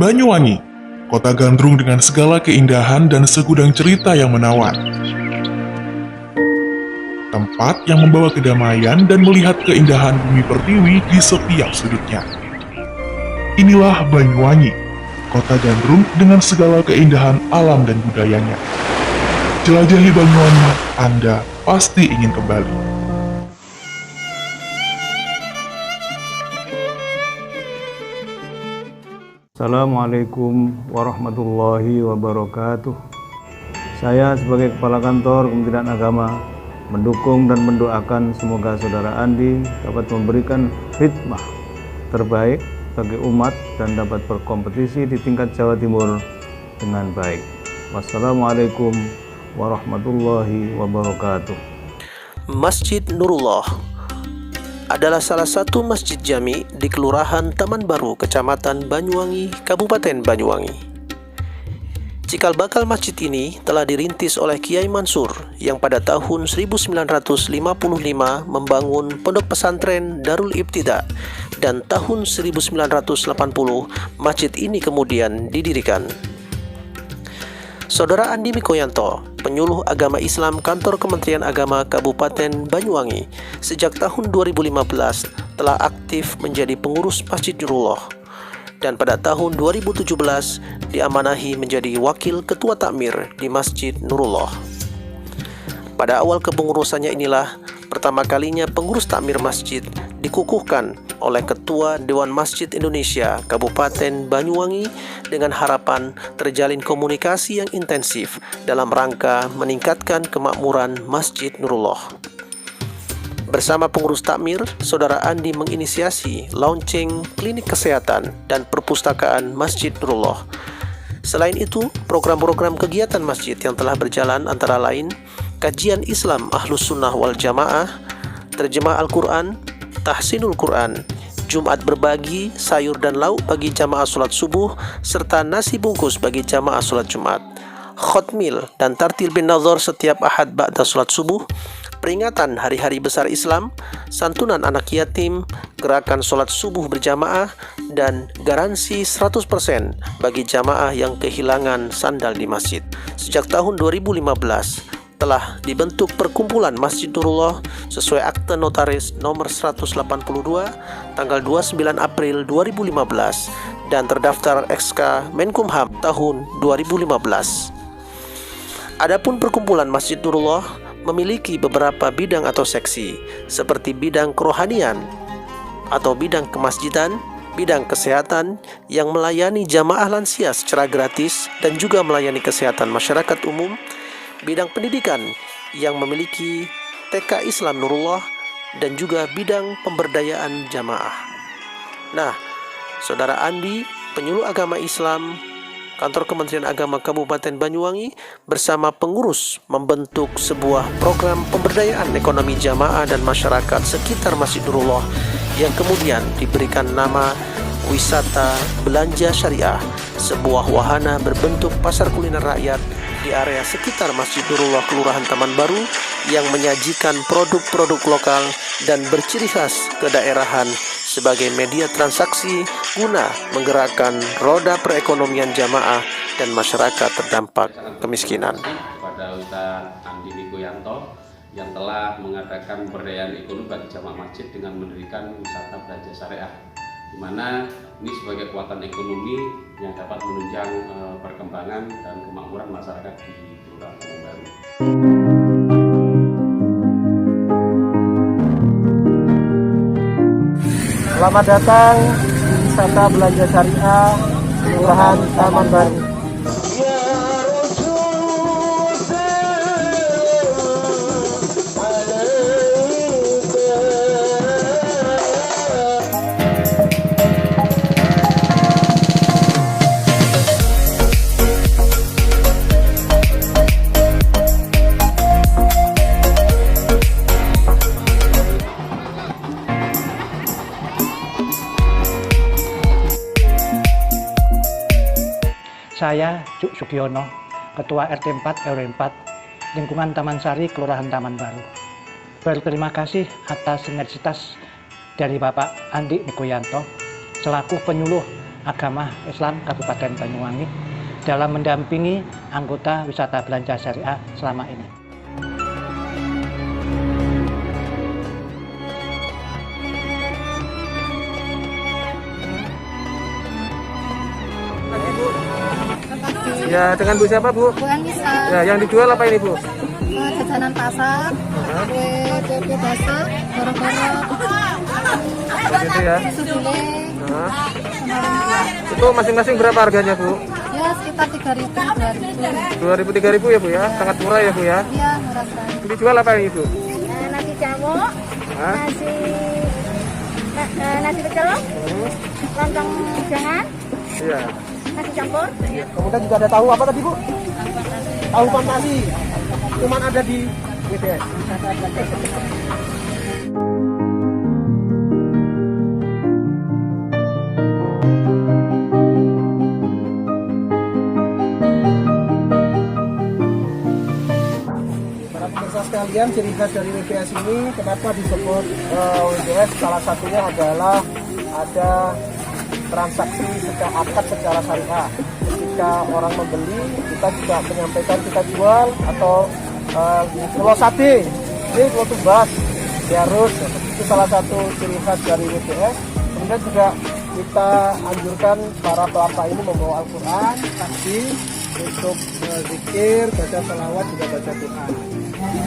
Banyuwangi, kota gandrung dengan segala keindahan dan segudang cerita yang menawan. Tempat yang membawa kedamaian dan melihat keindahan bumi pertiwi di setiap sudutnya. Inilah Banyuwangi, kota gandrung dengan segala keindahan alam dan budayanya. Jelajahi Banyuwangi, Anda pasti ingin kembali. Assalamualaikum warahmatullahi wabarakatuh. Saya sebagai Kepala Kantor Kementerian Agama mendukung dan mendoakan semoga Saudara Andi dapat memberikan khidmah terbaik bagi umat dan dapat berkompetisi di tingkat Jawa Timur dengan baik. Wassalamualaikum warahmatullahi wabarakatuh. Masjid Nurullah adalah salah satu masjid jami di Kelurahan Taman Baru, Kecamatan Banyuwangi, Kabupaten Banyuwangi. Cikal bakal masjid ini telah dirintis oleh Kiai Mansur yang pada tahun 1955 membangun pondok pesantren Darul Ibtida, dan tahun 1980 masjid ini kemudian didirikan. Saudara Andi Mikoyanto, penyuluh agama Islam Kantor Kementerian Agama Kabupaten Banyuwangi, sejak tahun 2015 telah aktif menjadi pengurus Masjid Nurullah, dan pada tahun 2017 diamanahi menjadi wakil ketua takmir di Masjid Nurullah. Pada awal kepengurusannya inilah pertama kalinya pengurus takmir masjid dikukuhkan oleh Ketua Dewan Masjid Indonesia Kabupaten Banyuwangi dengan harapan terjalin komunikasi yang intensif dalam rangka meningkatkan kemakmuran Masjid Nurullah. Bersama pengurus takmir, Saudara Andi menginisiasi launching klinik kesehatan dan perpustakaan Masjid Nurullah. Selain itu, program-program kegiatan masjid yang telah berjalan antara lain kajian Islam Ahlus Sunnah wal Jamaah, terjemah Al-Quran, tahsinul Quran, Jumat berbagi, sayur dan lauk bagi jamaah sholat subuh, serta nasi bungkus bagi jamaah sholat Jumat, khotmil dan tartil bin nazar setiap ahad ba'da sholat subuh, peringatan hari-hari besar Islam, santunan anak yatim, gerakan sholat subuh berjamaah, dan garansi 100% bagi jamaah yang kehilangan sandal di masjid. Sejak tahun 2015, telah dibentuk Perkumpulan Masjid Nurullah sesuai Akte Notaris nomor 182 tanggal 29 April 2015 dan terdaftar SK Menkumham tahun 2015. Adapun Perkumpulan Masjid Nurullah memiliki beberapa bidang atau seksi seperti bidang kerohanian atau bidang kemasjidan, bidang kesehatan yang melayani jamaah lansia secara gratis dan juga melayani kesehatan masyarakat umum, bidang pendidikan yang memiliki TK Islam Nurullah, dan juga bidang pemberdayaan jamaah. Nah, Saudara Andi, penyuluh agama Islam Kantor Kementerian Agama Kabupaten Banyuwangi bersama pengurus membentuk sebuah program pemberdayaan ekonomi jamaah dan masyarakat sekitar Masjid Nurullah yang kemudian diberikan nama Wisata Belanja Syariah, sebuah wahana berbentuk pasar kuliner rakyat di area sekitar Masjid Nurullah Kelurahan Taman Baru yang menyajikan produk-produk lokal dan berciri khas kedaerahan sebagai media transaksi guna menggerakkan roda perekonomian jamaah dan masyarakat terdampak kemiskinan. Kepada Ustaz Andi Mikoyanto yang telah mengadakan pemberdayaan ekonomi bagi jamaah masjid dengan mendirikan wisata belanja syariah, di mana ini sebagai kekuatan ekonomi yang dapat menunjang perkembangan dan kemakmuran masyarakat di Kelurahan Taman Baru. Selamat datang di wisata belanja syariah Kelurahan Taman Baru. Saya Cuk Sugiono, Ketua RT 4 RW 4, Lingkungan Taman Sari, Kelurahan Taman Baru. Berterima kasih atas sinergitas dari Bapak Andi Mikoyanto selaku penyuluh Agama Islam Kabupaten Banyuwangi dalam mendampingi anggota wisata belanja syariah selama ini. Ya, dengan Bu siapa, Bu? Bu Anissa. Ya, yang dijual apa ini, Bu? Jajanan pasar, kue basah, goro-goro, Begitu ya. susu gulai, Nah, sama lumpia. itu masing-masing berapa harganya, Bu? Ya sekitar 3.000, 2.000. 2.000, 3.000 ya, Bu ya? Sangat murah ya, Bu ya? Iya, murah sekali. Ini dijual apa ini, Bu? Nasi jamuk, Hah? nasi pecel, lontong jangan, Iya. nasi campur. Kemudian juga ada tahu apa tadi, Bu? Tahu fantasi. Cuman ada di WBS. Para pemirsa sekalian, ciri khas dari WBS ini kenapa disebut WBS? Salah satunya adalah ada transaksi secara akad secara syariah. Ketika orang membeli, kita juga menyampaikan kita jual atau kalau sate, ini kalau tubas, harus itu salah satu ciri khas dari WBS. Kemudian juga kita anjurkan para pelapa ini membawa Al-Quran, tasbih untuk zikir, baca salawat juga baca Quran.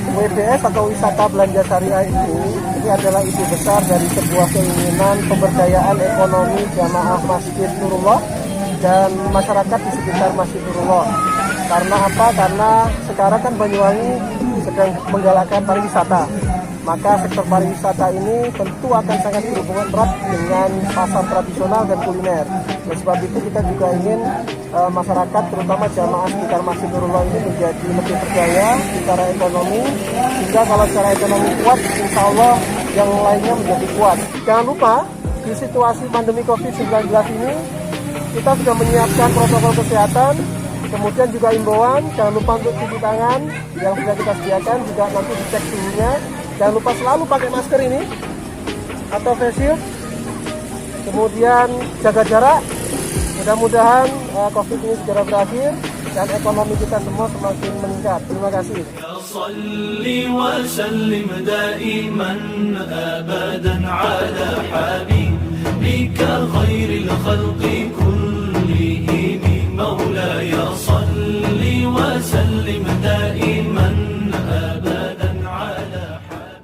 WBS atau wisata belanja syariah ini adalah ide besar dari sebuah keinginan pemberdayaan ekonomi jamaah Masjid Nurullah dan masyarakat di sekitar Masjid Nurullah. Karena apa? Karena sekarang kan Banyuwangi sedang menggalakkan pariwisata. Maka sektor pariwisata ini tentu akan sangat berhubungan erat dengan pasar tradisional dan kuliner. Oleh sebab itu kita juga ingin masyarakat terutama jamaah sekitar Masjid Nurullah ini menjadi lebih berdaya secara ekonomi, sehingga kalau secara ekonomi kuat, insya Allah yang lainnya menjadi kuat. Jangan lupa di situasi pandemi COVID-19 ini kita sudah menyiapkan protokol kesehatan, kemudian juga imbauan jangan lupa untuk cuci tangan yang sudah kita sediakan, juga nanti dicek suhunya. Jangan lupa selalu pakai masker ini atau face shield, kemudian jaga jarak. Mudah-mudahan COVID ini segera berakhir dan ekonomi kita semua semakin meningkat. Terima kasih. صل وسلم دائما أبدا على حبيبك خير الخلق كلهم مولاي صل وسلم دائما أبدا على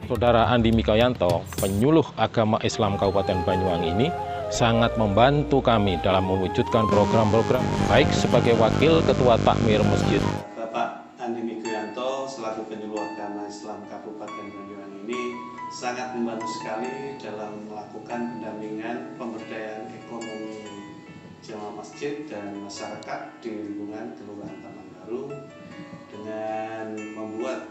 Saudara Andi Mikoyanto, penyuluh agama Islam Kabupaten Banyuwangi ini sangat membantu kami dalam mewujudkan program-program baik sebagai wakil ketua takmir masjid. Bapak Andi Mikoyanto selaku penyuluh agama Islam Kabupaten Banyuwangi ini sangat membantu sekali dalam melakukan pendampingan pemberdayaan ekonomi jamaah masjid dan masyarakat di lingkungan Kelurahan Taman Baru dengan membuat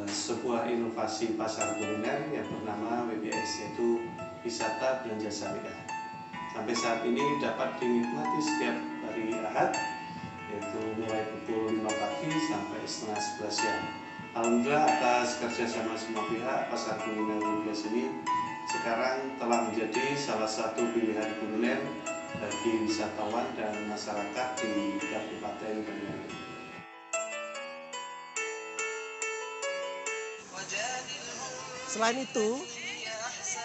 sebuah inovasi pasar kuliner yang bernama WBS, yaitu wisata belanja syariah. Sampai saat ini dapat dinikmati setiap hari Ahad, yaitu mulai pukul 5 pagi sampai setengah 11 siang. Alhamdulillah atas kerjasama semua pihak, pasar kuliner WBS ini sekarang telah menjadi salah satu pilihan kuliner bagi wisatawan dan masyarakat di Kabupaten Banyuwangi. Selain itu,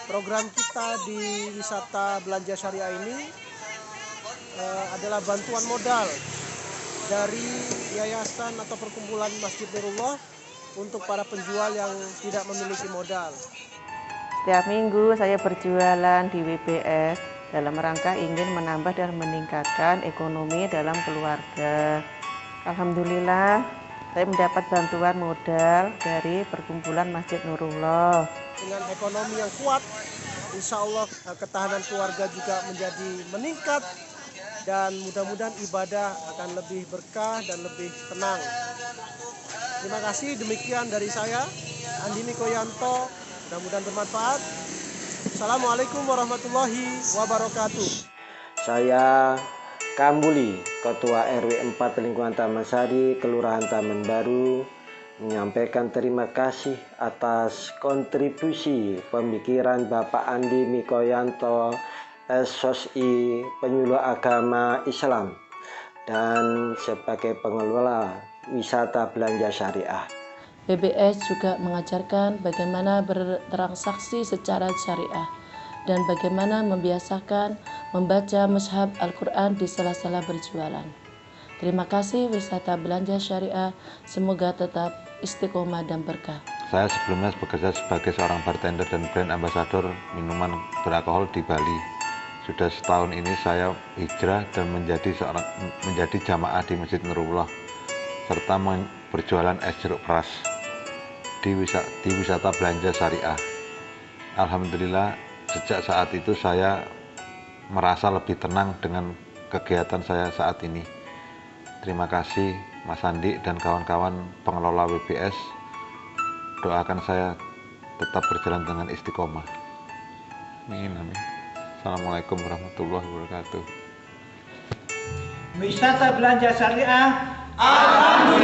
program kita di wisata belanja syariah ini adalah bantuan modal dari yayasan atau perkumpulan Masjid Nurullah untuk para penjual yang tidak memiliki modal. Setiap minggu saya berjualan di WBS dalam rangka ingin menambah dan meningkatkan ekonomi dalam keluarga. Alhamdulillah, saya mendapat bantuan modal dari perkumpulan Masjid Nurullah. Dengan ekonomi yang kuat, insya Allah ketahanan keluarga juga menjadi meningkat dan mudah-mudahan ibadah akan lebih berkah dan lebih tenang. Terima kasih, demikian dari saya, Andi Mikoyanto, mudah-mudahan bermanfaat. Assalamualaikum warahmatullahi wabarakatuh. Saya Kambuli, Ketua RW 4 Lingkungan Taman Sari, Kelurahan Taman Baru, menyampaikan terima kasih atas kontribusi pemikiran Bapak Andi Mikoyanto SOSI Penyuluh Agama Islam dan sebagai pengelola wisata belanja syariah. BBS juga mengajarkan bagaimana bertransaksi secara syariah dan bagaimana membiasakan membaca mushaf Al-Quran di sela-sela berjualan. Terima kasih Wisata Belanja Syariah, semoga tetap istiqomah dan berkah. Saya sebelumnya bekerja sebagai seorang bartender dan brand ambassador minuman beralkohol di Bali. Sudah setahun ini saya hijrah dan menjadi jamaah di Masjid Nurullah serta berjualan es jeruk peras di wisata belanja syariah. Alhamdulillah sejak saat itu saya merasa lebih tenang dengan kegiatan saya saat ini. Terima kasih Mas Andi dan kawan-kawan pengelola WBS. Doakan saya tetap berjalan dengan istiqomah. Amin. Assalamualaikum warahmatullahi wabarakatuh. Wisata belanja syariah. Alhamdulillah.